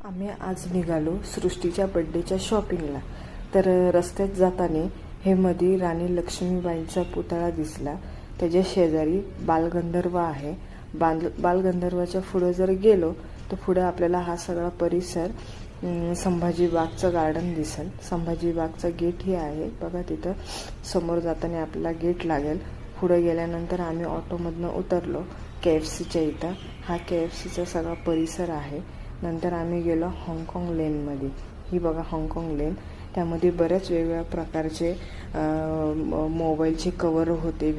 आम्ही आज निघालो सृष्टीच्या बड्डेच्या शॉपिंगला. तर रस्त्यात जाताना हे मध्ये राणी लक्ष्मीबाईंचा पुतळा दिसला. त्याच्या शेजारी बालगंधर्व आहे. बालगंधर्वाच्या पुढे जर गेलो तर पुढे आपल्याला हा सगळा परिसर संभाजी बागचं गार्डन दिसेल. संभाजी बागचं गेट ही आहे बघा. तिथं समोर जाताना आपल्याला गेट लागेल. पुढे गेल्यानंतर आम्ही ऑटोमधनं उतरलो KFCच्या इथं. हा KFCचा सगळा परिसर आहे. नंतर आम्ही गेलो हाँगकाँग लेनमध्ये. ही बघा हाँगकाँग लेन. त्यामध्ये बऱ्याच वेगवेगळ्या प्रकारचे मोबाईलचे कवर होते,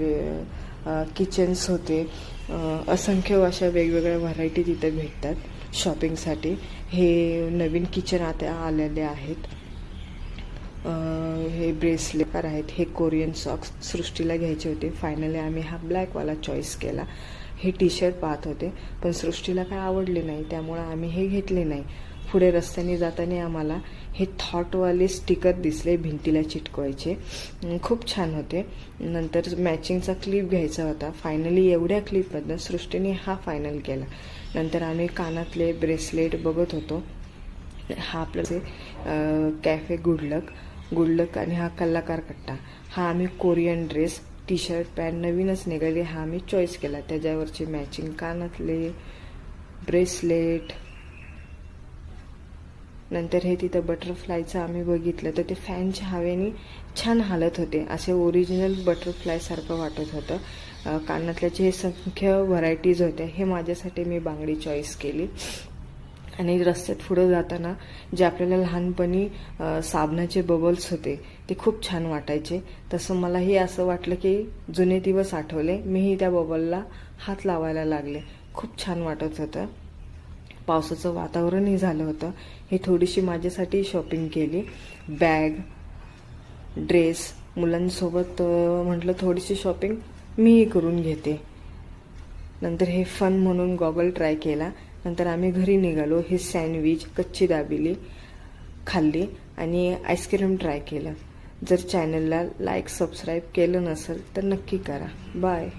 किचन्स होते. असंख्य अशा वेगवेगळ्या व्हरायटी तिथे भेटतात शॉपिंगसाठी. हे नवीन किचन आता आलेले आहेत. हे ब्रेसलेट आहेत. हे कोरियन सॉक्स सृष्टीला घ्यायचे होते. फायनली आम्ही हा ब्लॅकवाला चॉईस केला. हे टी-शर्ट पाहत होते पण सृष्टीला काय आवडले नाही, त्यामुळे आम्ही हे घेतले नाही. पुढे रस्त्याने जाताना आम्हाला हे थॉटवाले स्टिकर दिसले भिंतीला चिटकवायचे. खूप छान होते. नंतर मॅचिंगचा क्लिप घ्यायचा होता. फायनली एवढ्या क्लिपमधनं सृष्टीने हा फायनल केला. नंतर आम्ही कानातले ब्रेसलेट बघत होतो. हा आपलं कॅफे गुडलक आणि हा कलाकार कट्टा. हा आम्ही कोरियन ड्रेस, टी-शर्ट, पॅन्ट नवीनच निघाले हा आम्ही चॉईस केला. त्याच्यावरचे मॅचिंग कानातले ब्रेसलेट. नंतर हे तिथं बटरफ्लायचं आम्ही बघितलं तर ते फॅनच्या हवेने छान हालत होते. असे ओरिजिनल बटरफ्लाय सारखं वाटत होतं. कानातल्याचे हे संख्य व्हरायटीज होत्या. हे माझ्यासाठी मी बांगडी चॉईस केली. आणि रस्त्यात पुढे जाताना जे आपल्याला लहानपणी साबणाचे बबल्स होते ते खूप छान वाटायचे. तसं मलाही असं वाटलं की जुने दिवस आठवले. मीही त्या बबलला हात लावायला लागले. खूप छान वाटत होतं. पावसाचं वातावरणही झालं होतं. हे थोडीशी माझ्यासाठी शॉपिंग केली. बॅग, ड्रेस, मुलांसोबत म्हटलं थोडीशी शॉपिंग मीही करून घेते. नंतर हे फन म्हणून गॉगल ट्राय केला. नंतर आम्ही घरी निघालो. हे सँडविच, कच्ची दाबेली खाल्ली आणि आईस्क्रीम ट्राय केलं. जर चॅनलला लाईक सबस्क्राईब केलं नसेल तर नक्की करा. बाय.